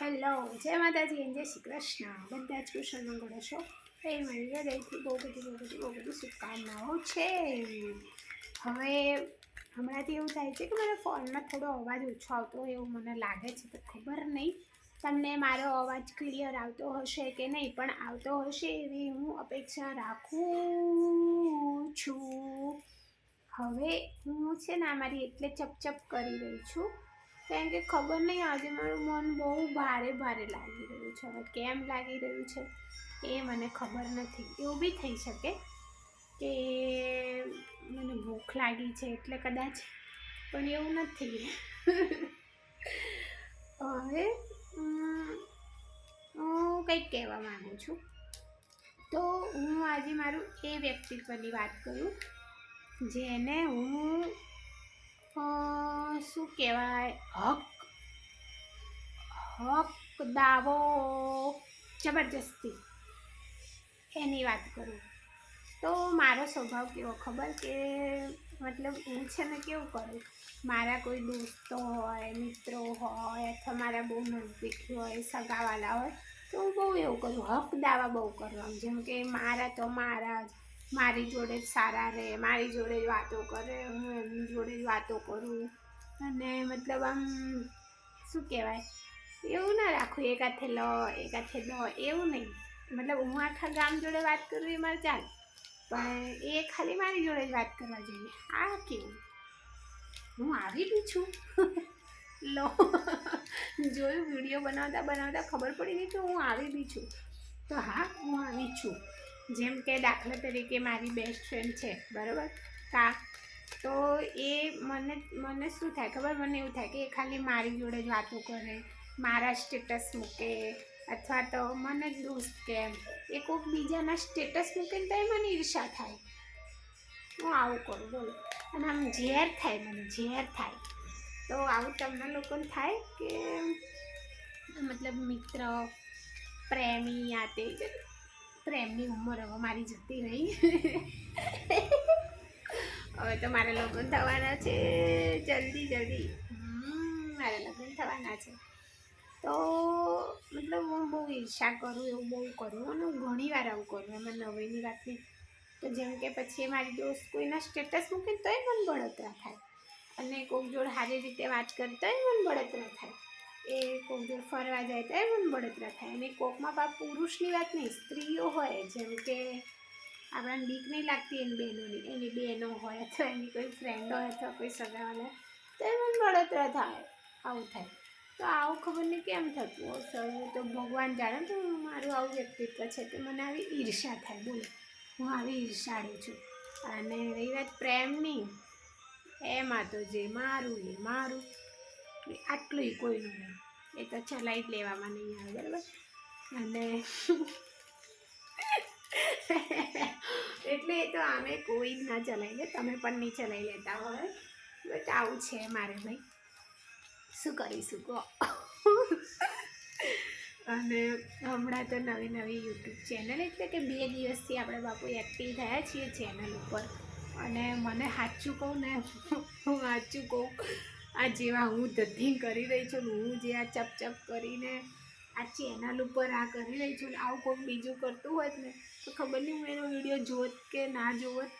Hello, જય માતાજી, જય શ્રી કૃષ્ણ. બધા જ કૃષ્ણ મંગળ છો એ મારી હૃદયથી બહુ બધી શુભકામનાઓ છે. હવે હમણાંથી એવું થાય છે કે મારા ફોનમાં થોડો અવાજ ઓછો આવતો હોય એવું મને લાગે છે, તો ખબર નહીં તમને મારો અવાજ ક્લિયર આવતો હશે કે નહીં, પણ આવતો હશે એવી હું અપેક્ષા રાખું છું. હવે હું છે ને મારી એટલે ચપચપ કરી રહી છું, કારણ કે ખબર નહીં આજે મારું મન બહુ ભારે લાગી રહ્યું છે. હવે કેમ લાગી રહ્યું છે એ મને ખબર નથી. એવું બી થઈ શકે કે મને ભૂખ લાગી છે એટલે કદાચ, પણ એવું નથી. હવે હું કંઈક કહેવા માગું છું, તો હું આજે મારું એ વ્યક્તિ પરની વાત કરું જેને હું શું કહેવાય, હક દાવો જબરજસ્તી એની વાત કરું. તો મારો સ્વભાવ કેવો ખબર કે મતલબ હું છે ને કેવું કરું, મારા કોઈ દોસ્તો હોય, મિત્રો હોય, અથવા મારા બહુ નજદીકી હોય, સગાવાલા હોય, તો હું બહુ એવું કરું, હક દાવા બહુ કરું. જેમ કે મારા તો મારા જ, મારી જોડે જ સારા રહે, મારી જોડે જ વાતો કરે, હું એમની જોડે જ વાતો કરું. અને મતલબ આમ શું કહેવાય, એવું ના રાખું એક હાથે લ એક હાથે દ, એવું નહીં. મતલબ હું આખા ગામ જોડે વાત કરું એ મારે ચાલે, પણ એ ખાલી મારી જોડે જ વાત કરવા જોઈએ. આ કેવું, હું આવી બી છું. લો, જોયું, વિડીયો બનાવતા ખબર પડી ગઈ કે હું આવી બી છું. તો હા, હું આવી છું. જેમ કે દાખલા તરીકે મારી બેસ્ટ ફ્રેન્ડ છે, બરાબર કા, તો એ મને શું થાય ખબર, મને એવું થાય કે એ ખાલી મારી જોડે જ વાતો કરે, મારા સ્ટેટસ મૂકે, અથવા તો મને જ દોસ્ત કે એમ. એ કોઈક બીજાના સ્ટેટસ મૂકે ને તો મને ઈર્ષા થાય. હું આવું કરું, બોલો. અને આમ ઝેર થાય, મને ઝેર થાય. તો આવું તમને લોકોને થાય કે મતલબ મિત્ર, પ્રેમી, આ તે પ્રેમની ઉંમર હવે મારી જતી રહી. હવે તો મારા લગ્ન થવાના છે, જલ્દી મારા લગ્ન થવાના છે. તો મતલબ હું બહુ ઈર્ષા કરું, એવું બહુ કરું, અને હું ઘણી વાર આવું કરું. એમાં નવાઈની વાત નહીં. તો જેમ કે પછી મારી દોસ્ત કોઈના સ્ટેટસ મૂકે તોય મને બળતરા થાય, અને કોઈક જોડે સારી રીતે વાત કરતા હોય મને બળતરા થાય, એ કોઈક જોડે ફરવા જાય તો મને બળતરા થાય. અને કોકમાં પાપ પુરુષની વાત નહીં, સ્ત્રીઓ હોય, જેમ કે આપણને બીક નહીં લાગતી એની બહેનો હોય, અથવા એની કોઈ ફ્રેન્ડ હોય, અથવા કોઈ સગાવાલા, તો એ મને બળતરા થાય, આવું થાય. તો આવું ખબર નહીં કેમ થતું હશે, તો ભગવાન જાણે. તો મારું આવું વ્યક્તિત્વ છે કે મને આવી ઈર્ષા થાય, બોલો. હું આવી ઈર્ષાળું છું. અને રહી વાત પ્રેમની, એમાં તો જે મારું એ મારું, આટલું કોઈનું નહીં, એ તો ચલાવી જ લેવામાં નહીં આવે, બરાબર. અને એટલે એ તો આમે કોઈ જ ના ચલાવી લે, તમે પણ નહીં ચલાવી લેતા હોય. બટ આવું છે મારે, ભાઈ, શું કરીશું કહો. અને હમણાં તો નવી યુટ્યુબ ચેનલ, એટલે કે 2 દિવસથી આપણે બાપુ એક્ટિવ થયા છીએ ચેનલ ઉપર. અને મને સાચું કહું ને, હું સાચું કહું, આ જેવા હું ધધિંગ કરી રહી છું, હું જે આ ચપ કરીને આ ચેનલ ઉપર આ કરી રહી છું, આવું કોઈ બીજું કરતું હોત ને તો ખબર નહીં હું એનો વિડીયો જોત કે ના જોત.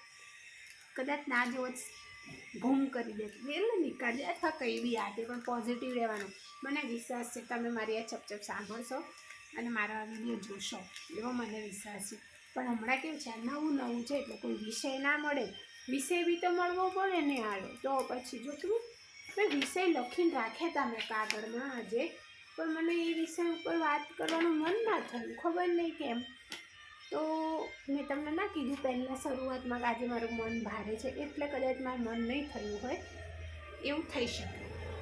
કદાચ ના જોત, ભૂમ કરી દે, એટલે નીકાળી દે, અથવા કંઈ બી યાદ, પણ પોઝિટિવ રહેવાનું. મને વિશ્વાસ છે તમે મારી આ ચપચપ સાંભળશો અને મારા વિડીયો જોશો, એવો મને વિશ્વાસ છે. પણ હમણાં કેવું છે, નવું છે, એટલે કોઈ વિષય ના મળે, વિષય બી તો મળવો પડે ને હાલો. તો પછી જો તું મેં વિષય લખીને રાખ્યા હતા મેં કાગળમાં આજે, પણ મને એ વિષય ઉપર વાત કરવાનું મન ના થયું, ખબર નહીં કેમ. તો મેં તમને ના કીધું પહેલાં શરૂઆતમાં કે આજે મારું મન ભારે છે, એટલે કદાચ મારું મન નહીં થયું હોય, એવું થઈ શકે,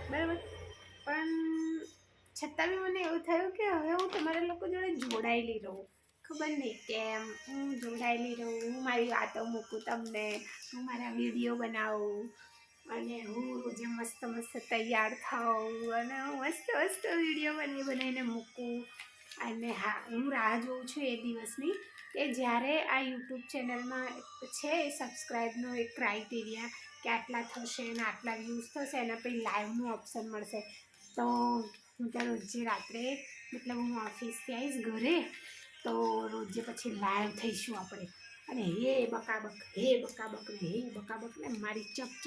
બરાબર. પણ છતાં બી મને એવું થયું કે હવે હું તમારા લોકો જોડે જોડાયેલી રહું. ખબર નહીં કેમ હું જોડાયેલી રહું, હું મારી વાતો મૂકું તમને, હું મારા વિડીયો બનાવું, અને હું રોજે મસ્ત તૈયાર થાઉં, અને હું મસ્ત વિડીયો બનાવીને મૂકું. અને હા, હું રાહ જોઉં છું એ દિવસની કે જ્યારે આ યુટ્યુબ ચેનલમાં છે એ સબસ્ક્રાઈબનો એક ક્રાઇટેરિયા કે આટલા થશે અને આટલા વ્યૂઝ થશે, એના પછી લાઈવનું ઓપ્શન મળશે. તો હું ત્યાં રોજે રાત્રે મતલબ હું ઓફિસથી આવીશ ઘરે તો રોજે પછી લાઈવ થઈશું આપણે અને હે બકાબક ને મારી ચપ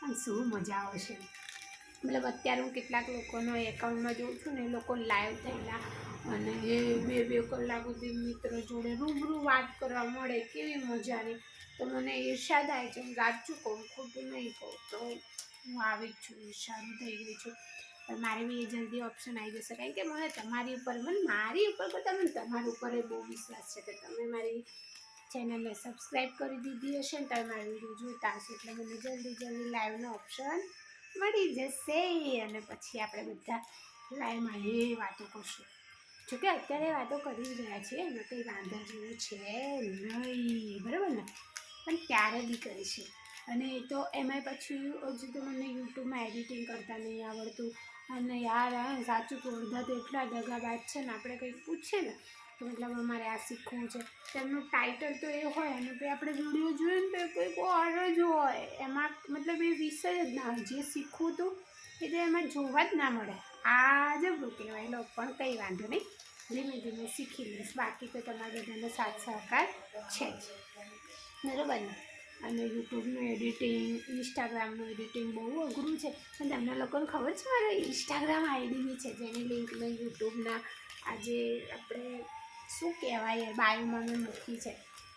અને શું મજા આવશે. મતલબ અત્યારે હું કેટલાક લોકોનો એકાઉન્ટમાં જોઉં છું ને એ લોકો લાઈવ થયેલા અને એ 2 કલાક સુધી મિત્રો જોડે રૂબરૂ વાત કરવા મળે, કેવી મજાની. તો મને ઈર્ષા થાય છે, હું સાચું કહું, ખોટું નહીં કહું. તો હું આવી જ છું, ઈર્ષાનું થઈ ગઈ છું. પણ મારે બી એ જલ્દી ઓપ્શન આવી જશે, કારણ કે મને તમારી ઉપર મારી ઉપર કરતાં મને તમારા ઉપર બહુ વિશ્વાસ છે કે તમે મારી ચેનલને સબસ્ક્રાઈબ કરી દીધી હશે ને તમે મારી વિડીયો જોતા હશો એટલે મને જલ્દી લાઈવનો ઓપ્શન મળી જશે અને પછી આપણે બધા લાઈવમાં એ વાતો કરશું. જોકે અત્યારે વાતો કરી રહ્યા છીએ, એમાં કંઈ વાંધો જેવું છે નહીં, બરાબર ને? પણ ત્યારે બી કરીશું. અને એ તો એમાંય પછી હજુ તો મને યુટ્યુબમાં એડિટિંગ કરતાં નહીં આવડતું. અને યાર સાચું તો અડધા તો એટલા દગાબાજ છે ને, આપણે કંઈક પૂછીએ ને તો મતલબ અમારે આ શીખવું છે, તેમનું ટાઇટલ તો એ હોય અને પછી આપણે વિડીયો જોઈએ ને તો કંઈક ઓર જ હોય, એમાં મતલબ એ વિષય જ ના હોય. જે શીખવું હતું એ તો એમાં જોવા જ ના મળે. આ જબરું કહેવાય. લો પણ કંઈ વાંધો નહીં, ધીમે શીખી લઈશ. બાકી તો તમારા બધાનો સાથ સહકાર છે જ, બરાબર ને? અને યુટ્યુબનું એડિટિંગ, ઇન્સ્ટાગ્રામનું એડિટિંગ બહુ અઘરું છે. અને તમને લોકોને ખબર છે મારે ઇન્સ્ટાગ્રામ આઈડી બી છે, જેની લિંક મેં યુટ્યુબના આજે આપણે શું કહેવાય બાયોમાં મેં મૂકી છે.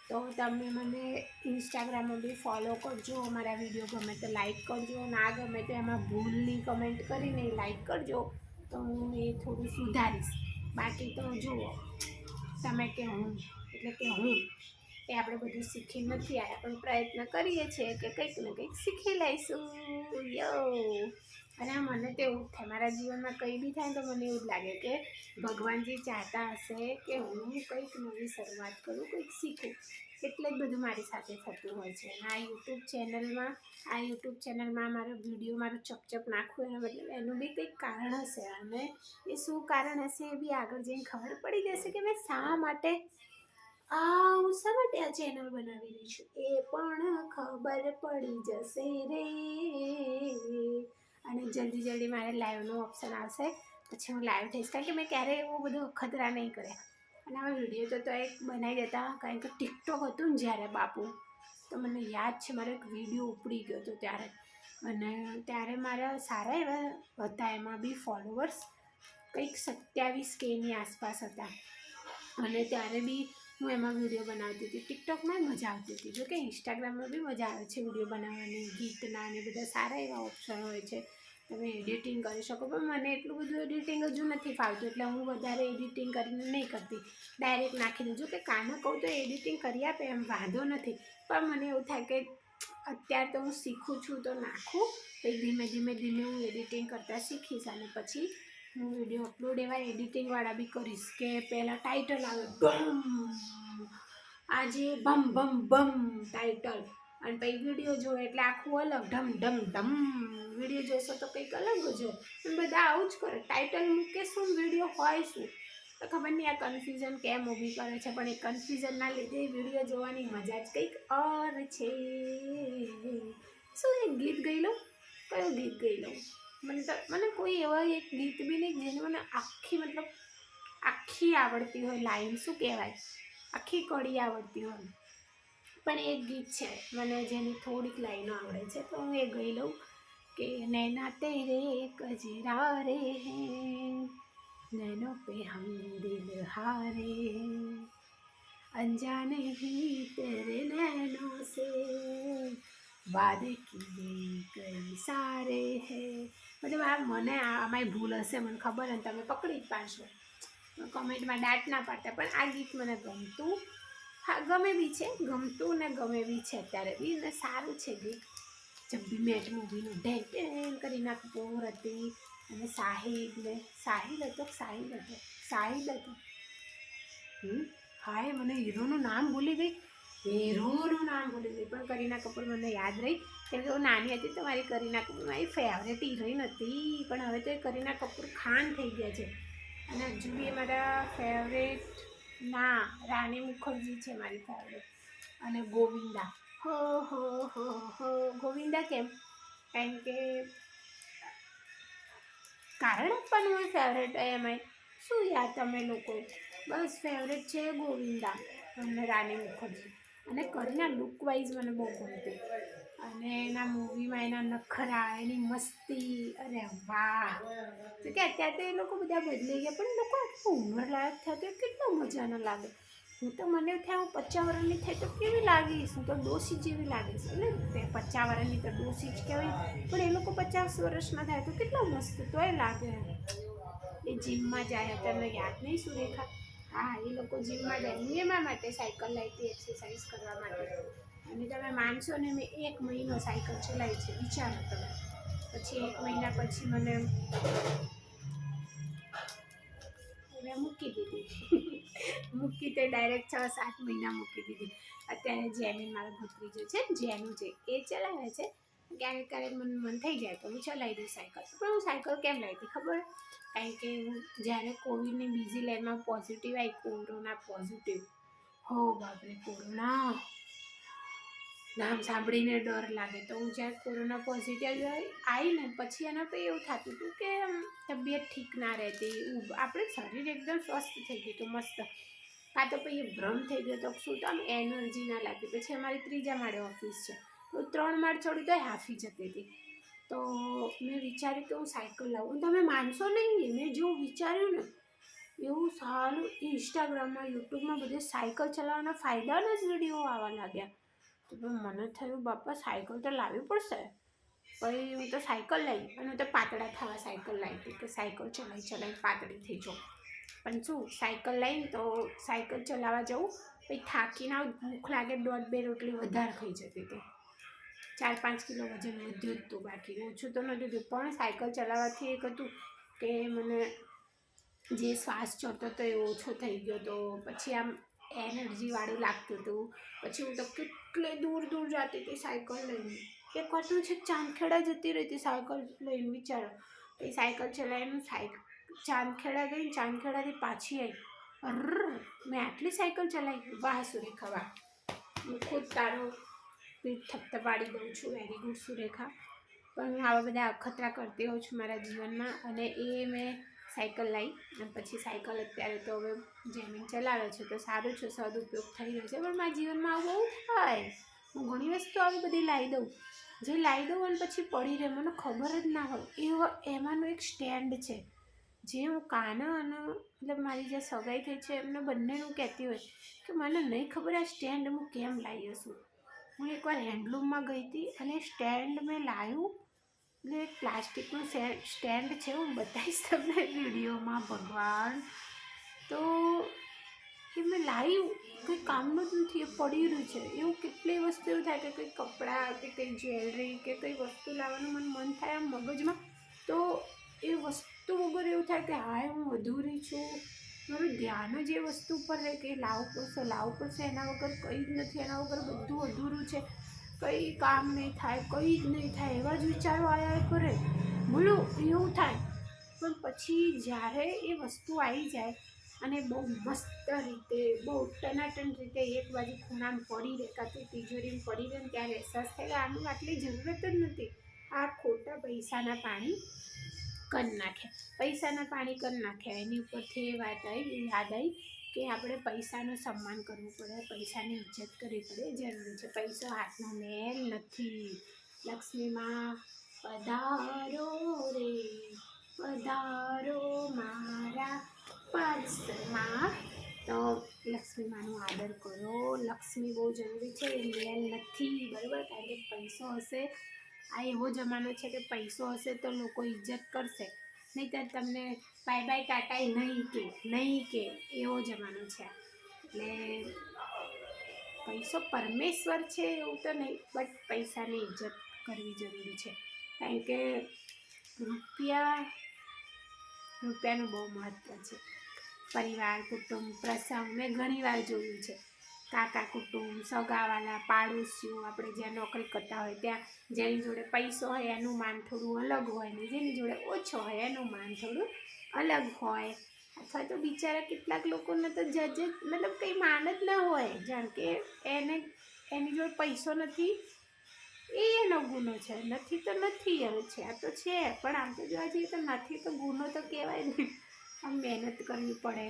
તો તમે મને ઇન્સ્ટાગ્રામમાં બી ફોલો કરજો, મારા વિડીયો ગમે તો લાઈક કરજો, ના ગમે તો એમાં ભૂલની કમેન્ટ કરીને લાઈક કરજો, તો હું એ થોડું સુધારીશ. બાકી તો જુઓ, તમે કે હું એટલે કે હું એ આપણે બધું શીખી નથી આવ્યા, પણ પ્રયત્ન કરીએ છીએ કે કંઈક ને કંઈક શીખી લઈશું. અને મને તો એવું જ થાય, મારા જીવનમાં કંઈ બી થાય તો મને એવું જ લાગે કે ભગવાનજી ચાહતા હશે કે હું કંઈક નવી શરૂઆત કરું, કંઈક શીખું, એટલે જ બધું મારી સાથે થતું હોય છે. અને આ યુટ્યુબ ચેનલમાં મારો વિડીયો મારું ચપચપ નાખવું એનો મતલબ એનું બી કંઈક કારણ હશે. અને એ શું કારણ હશે એ બી આગળ જઈને ખબર પડી જશે કે મેં શા માટે આ ચેનલ બનાવી રહી છું, એ પણ ખબર પડી જશે રે. અને જલ્દી મારે લાઈવનું ઓપ્શન આવશે પછી હું લાઈવ થઈશ, કારણ કે મેં ક્યારેય એવો બધો અખતરા નહીં કર્યા. અને હવે વિડીયો તો એક બનાવી દેતા, કારણ કે ટિકટોક હતું ને જ્યારે બાપુ, તો મને યાદ છે મારો એક વિડીયો ઉપડી ગયો હતો ત્યારે. અને ત્યારે મારા સારા એવા હતા, એમાં બી ફોલોવર્સ કંઈક 27K આસપાસ હતા. અને ત્યારે બી હું એમાં વિડીયો બનાવતી હતી. ટિકટોકમાં મજા આવતી હતી, જોકે ઇન્સ્ટાગ્રામમાં બી મજા આવે છે વિડીયો બનાવવાની, ગીતના અને બધા સારા એવા ઓપ્શન હોય છે, તમે એડિટિંગ કરી શકો. પણ મને એટલું બધું એડિટિંગ હજુ નથી ફાવતું, એટલે હું વધારે એડિટિંગ કરીને નહીં કરતી, ડાયરેક્ટ નાખી દઉં. જો કે કાને કહું તો એડિટિંગ કરી આપે, એમ વાંધો નથી. પણ મને એવું થાય કે અત્યારે તો હું શીખું છું તો નાખું, પછી ધીમે હું એડિટિંગ કરતાં શીખીશ. અને પછી હું વિડીયો અપલોડ એવા એડિટિંગવાળા બી કરીશ કે પહેલાં ટાઇટલ આવે આજે બમ ટાઇટલ, અને પછી વિડીયો જોવે એટલે આખું અલગ ઢમ વિડીયો જોશો તો કંઈક અલગ જ હોય. બધા આવું જ કરે, ટાઇટલ મૂકે શું, વિડીયો હોય શું. તો ખબર નહીં આ કન્ફ્યુઝન કેમ ઊભી કરે છે, પણ એ કન્ફ્યુઝનના લીધે વિડીયો જોવાની મજા જ કંઈક ઓર છે. શું એક ગીત ગઈ લઉં? કયું ગીત ગઈ લઉં? મને કોઈ એવા એક ગીત બી નહીં જેને મને આખી આવડતી હોય લાઈન, શું કહેવાય, આખી કડી આવડતી હોય. પણ એક ગીત છે મને જેની થોડીક લાઈનો આવડે છે, તો હું એ ગઈ લઉં કે નૈના તેરે કજરા રે હૈ, નૈનો પે હમ દિલ હારે હૈ, અનજાને હી તેરે નૈનો સે વાદે કિએ કઈ સારે હૈ. મતલબ મને આમાંય ભૂલ હશે, મને ખબર, ને તમે પકડી જ પાડશો, કમેન્ટમાં દાટ ના પાડતા. પણ આ ગીત મને ગમતું, હા ગમે બી છે, ગમતું ને ગમે બી છે અત્યારે બી, ને સારું છે ગીત. જબ ભી મેટ મૂવીનું ઢેન કરીને કપૂર હતી, અને સાહિલ હતો હાય મને હીરોનું નામ ભૂલી ગઈ, પણ કરીના કપૂર મને યાદ રહી, કેમ કે હું નાની હતી તો મારી કરીના કપૂર મારી ફેવરેટ હિરોઈન હતી. પણ હવે તો એ કરીના કપૂર ખાન થઈ ગયા છે, અને હજુ બી એ મારા ફેવરેટ ના, રાની મુખર્જી છે મારી ફેવરેટ. અને ગોવિંદા, હો ગોવિંદા કેમ? કારણ કે કારણ આપવાનું હોય ફેવરેટ એમાંય શું યાર તમે લોકો બસ ફેવરેટ છે ગોવિંદા અને રાની મુખર્જી અને કરીના લુક વાઇઝ મને બહુ ગમતી અને એના મૂવીમાં એના નખરા એની મસ્તી અરે વાહ તો કે અત્યારે તો એ લોકો બધા બદલાઈ ગયા પણ એ લોકો આટલું ઉંમરલાયક થયા તો કેટલો મજાનો લાગે હું તો મને થાય હું 50 વર્ષની થઈ તો કેવી લાગીશ હું તો ડોસી જેવી લાગીશ એટલે 50 વર્ષની તો ડોસી જ કહેવાય પણ એ લોકો 50 વર્ષના થાય તો કેટલો મસ્ત તોય લાગે એ જીમમાં જાય તમને યાદ નહીં સુરેખા હા એ લોકો જીમમાં જાય હું એમાં માટે સાયકલ લાવી હતી એક્સરસાઇઝ કરવા માટે અને તમે માનશો ને મેં 1 મહિનો સાયકલ ચલાવી છે વિચારો તમે પછી 1 મહિના પછી મને મૂકી દીધી મૂકી તે ડાયરેક્ટ 6-7 મહિના મૂકી દીધી અત્યારે જેમી મારો ભત્રીજો છે ને જેનું છે એ ચલાવે છે ક્યારેક ક્યારેક મને મન થઈ જાય તો હું ચલાવી દઉં સાયકલ પણ હું સાયકલ કેમ લાવી હતી ખબર કારણ કે હું જ્યારે કોવિડની બીજી લાઈનમાં પોઝિટિવ આવી કોરોના પોઝિટિવ હો બાપરે કોરોના નામ સાંભળીને ડર લાગે તો હું જ્યારે કોરોના પોઝિટિવ આવી ને પછી એના પછી એવું થતું હતું કે તબિયત ઠીક ના રહેતી આપણે શરીર એકદમ સ્વસ્થ થઈ ગયું હતું મસ્ત કાં તો પછી ભ્રમ થઈ ગયો તો શું તો આમ એનર્જી ના લાગતી પછી અમારી 3જા માળે ઓફિસ છે તો 3 માળ છોડી તો હાફી જતી હતી તો મેં વિચાર્યું કે હું સાયકલ લાવું તમે માનશો નહીં મેં જો વિચાર્યું ને એવું સારું ઇન્સ્ટાગ્રામમાં યુટ્યુબમાં બધે સાયકલ ચલાવવાના ફાયદાના જ વિડીયો આવવા લાગ્યા તો મને થયું બાપા સાયકલ તો લાવવી પડશે પછી હું તો સાયકલ લઈ અને હું તો પાતળા થવા સાયકલ લાવી હતી કે સાયકલ ચલાવી પાતળી થઈ જાઉં પણ શું સાયકલ લઈને તો સાયકલ ચલાવવા જવું પછી થાકીને ભૂખ લાગે 1.5-2 રોટલી વધારે ખાઈ જતી હતી 4-5 કિલો વજન વધ્યું હતું બાકી ઓછું તો નહોતું થયું પણ સાયકલ ચલાવવાથી એક હતું કે મને જે શ્વાસ ચડતો હતો એ ઓછો થઈ ગયો હતો પછી આમ એનર્જીવાળું લાગતું હતું પછી હું તો કેટલે દૂર જતી હતી સાયકલ લઈને એક વાર તો છે ચાંદખેડા જતી રહી હતી સાયકલ લઈને વિચારો એ સાયકલ ચલાવીને ચાંદખેડા ગઈ ચાંદખેડાથી પાછી આવી મેં આટલી સાયકલ ચલાવી વાહ સુરેખા વાહ હું ખુદ તારો થપથપાડી દઉં છું વેરી ગુડ સુરેખા પણ હું આવા બધા અખતરા કરતી હોઉં છું મારા જીવનમાં અને એ મેં સાયકલ લાવી અને પછી સાયકલ અત્યારે તો હવે જેમિંગ ચલાવે છે તો સારું છે સદુપયોગ થઈ રહ્યો છે પણ મારા જીવનમાં આવું બહુ થાય હું ઘણી વસ્તુ આવી બધી લાવી દઉં જે લાવી દઉં અને પછી પડી રહે મને ખબર જ ના હોય એમાંનું એક સ્ટેન્ડ છે જે હું કાના અને મતલબ મારી જે સગાઈ થઈ છે એમને બંનેનું કહેતી હોય કે મને નહીં ખબર આ સ્ટેન્ડ હું કેમ લાવી હશું હું એકવાર હેન્ડલૂમમાં ગઈ હતી અને સ્ટેન્ડ મેં લાવ્યું એટલે એક પ્લાસ્ટિકનું સ્ટેન્ડ છે હું બતાવીશ તમને વિડીયોમાં ભગવાન તો એ મેં લાવ્યું કંઈ કામનું જ નથી એ પડી રહ્યું છે એવું કેટલી વસ્તુ એવું થાય કે કંઈ કપડાં કે કંઈ જ્વેલરી કે કંઈ વસ્તુ લાવવાનું મને મન થાય આમ મગજમાં તો એ વસ્તુ વગર એવું થાય કે હાય હું અધૂરી છું મારું ધ્યાન જ એ વસ્તુ ઉપર રહે કે લાવવું પડશે એના વગર કંઈ જ નથી એના વગર બધું અધૂરું છે કંઈ કામ નહીં થાય કંઈ જ નહીં થાય એવા જ વિચારો આવ્યા કરે બોલો એવું થાય પણ પછી જ્યારે એ વસ્તુ આવી જાય અને બહુ મસ્ત રીતે બહુ ટનાટન રીતે એક બાજુ ખૂણામાં પડી રહે કાં તો તિજોરીમાં પડી રહે ને ત્યારે અહેસાસ થાય કે આનું આટલી જરૂરત જ નથી આ ખોટા પૈસાના પાણી કરી નાખ્યા પૈસાના પાણી કરી નાખ્યા એની ઉપરથી એ વાત આવી યાદ આવી કે આપણે પૈસાનું સન્માન કરવું પડે પૈસાની ઇજ્જત કરવી પડે જરૂરી છે પૈસો હાથનો મેલ નથી લક્ષ્મીમાં પધારો રે પધારો મારા પર્સમાં તો લક્ષ્મીમાનું આદર કરો લક્ષ્મી બહુ જરૂરી છે એ મેલ નથી બરાબર કારણ કે પૈસો હશે આ એવો જમાનો છે કે પૈસો હશે તો લોકો ઇજ્જત કરશે નહીંતર તમને બાય બાય ટાટા નહીં કે એવો જમાનો છે એટલે પૈસો પરમેશ્વર છે એવું તો નહીં બટ પૈસાની ઇજ્જત કરવી જરૂરી છે કારણ કે રૂપિયાનું બહુ મહત્ત્વ છે પરિવાર કુટુંબ પ્રસંગ મેં ઘણીવાર જોયું છે કાકા કુટુંબ સગાવાલા પાડોશીઓ આપણે જ્યાં નોકરી કરતા હોય ત્યાં જેની જોડે પૈસો હોય એનું માન થોડું અલગ હોય ને જેની જોડે ઓછો હોય એનું માન થોડું અલગ હોય અથવા તો બિચારા કેટલાક લોકોને તો મતલબ કંઈ માન જ ના હોય જાણ કે એની જોડે પૈસો નથી એ એનો ગુનો છે, નથી તો નથી, હવે છે તો છે, પણ આમ તો જોવા જઈએ તો નથી તો ગુનો તો કહેવાય ને. આમ મહેનત કરવી પડે,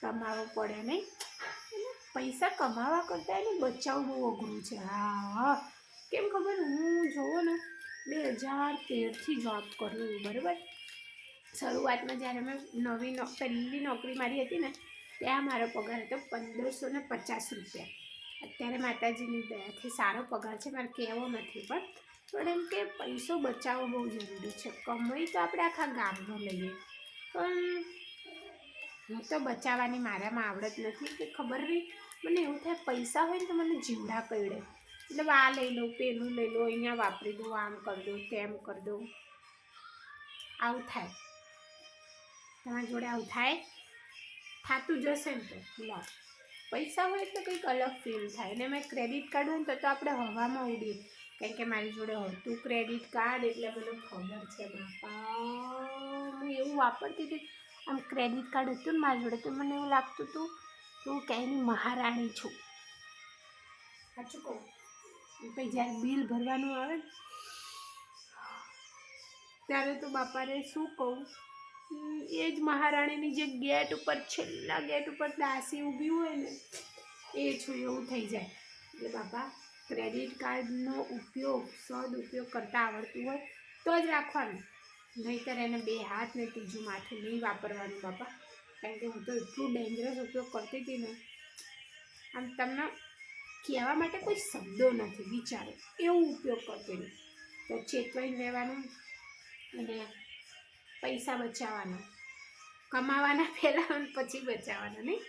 કમાવવું પડે નહીં. પૈસા કમાવા કરતાં એને બચાવવું બહુ અઘરું છે. હા, કેમ ખબર, હું જોવો ને 2013થી જોબ કરું બરાબર. શરૂઆતમાં જ્યારે મેં પહેલી નોકરી મારી હતી ને, ત્યાં મારો પગાર હતો 1550 રૂપિયા. અત્યારે માતાજીની દયાથી સારો પગાર છે, મારે કહેવો નથી, પણ એમ કે પૈસો બચાવવો બહુ જરૂરી છે. કમાઈ તો આપણે આખા ગામનો લઈએ, પણ હું તો બચાવવાની મારામાં આવડત નથી કે ખબર નહીં. મને એવું થાય પૈસા હોય ને તો મને જીવડા કરડે, એટલે આ લઈ લઉં, પેલું લઈ લો, અહીંયા વાપરી દઉં, આમ કરી દઉં, તેમ કરી દઉં, આવું થાય. તમારી જોડે આવું થાય? થતું જશે ને તો લો. પૈસા હોય એટલે કંઈક અલગ ફીલ થાય. ને મેં ક્રેડિટ કાર્ડ હોય ને તો આપણે હવામાં ઉડીએ, કારણ કે મારી જોડે હતું ક્રેડિટ કાર્ડ, એટલે મને ખબર છે બાપા. હું એવું વાપરતી હતી, આમ ક્રેડિટ કાર્ડ હતું ને મારી જોડે તો મને એવું લાગતું હતું કે હું ક્યાંયની મહારાણી છું. સાચું કહું. પછી જ્યારે બિલ ભરવાનું આવે ને ત્યારે તો બાપાને શું કહું, એ જ મહારાણીની જે ગેટ ઉપર છેલ્લા ગેટ ઉપર દાસી ઊભી હોય ને એ છું એવું થઈ જાય. એટલે બાપા ક્રેડિટ કાર્ડનો ઉપયોગ સદઉપયોગ કરતાં આવડતું હોય તો જ રાખવાનું, નહીંતર એને 2 હાથ ને ત્રીજું માથું નહીં વાપરવાનું બાપા. કારણ કે હું તો એટલું ડેન્જરસ ઉપયોગ કરતી હતી ને, આમ તમને કહેવા માટે કોઈ શબ્દો નથી, વિચારો એવું ઉપયોગ કરતી હતી. તો ચેતવાઈને રહેવાનું અને પૈસા બચાવવાના, કમાવાના પહેલાં પછી બચાવવાના, નહીં?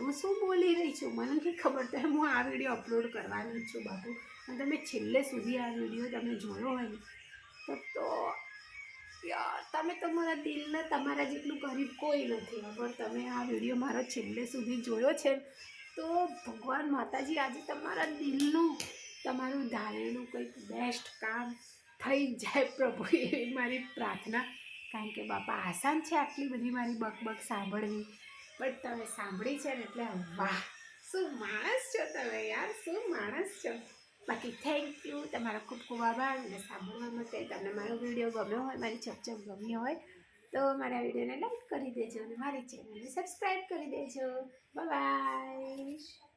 હું શું બોલી રહી છું મને નથી ખબર, તો હું આ વિડીયો અપલોડ કરવાની છું બાપુ. અને તમે છેલ્લે સુધી આ વિડીયો તમે જોયો હોય ને તો યાર તમે તમારા દિલને તમારા જેટલું ગરીબ કોઈ નથી, પણ તમે આ વિડીયો મારો છેલ્લે સુધી જોયો છે તો ભગવાન માતાજી આજે તમારા દિલનું, તમારું ધારેલું કંઈક બેસ્ટ કામ થઈ જાય પ્રભુ, એવી મારી પ્રાર્થના. કારણ કે બાપા આસાન છે આટલી બધી મારી બકબક સાંભળવી, પણ તમે સાંભળી છે ને એટલે વાહ, શું માણસ છો તમે યાર, શું માણસ છો. બાકી થેન્ક યુ, તમારો ખૂબ ખૂબ આભાર. અને સાંભળવા માટે તમને મારો વિડીયો ગમ્યો હોય, મારી ચકચક ગમી હોય તો મારા વિડીયોને લાઈક કરી દેજો અને મારી ચેનલને સબસ્ક્રાઈબ કરી દેજો. બાય.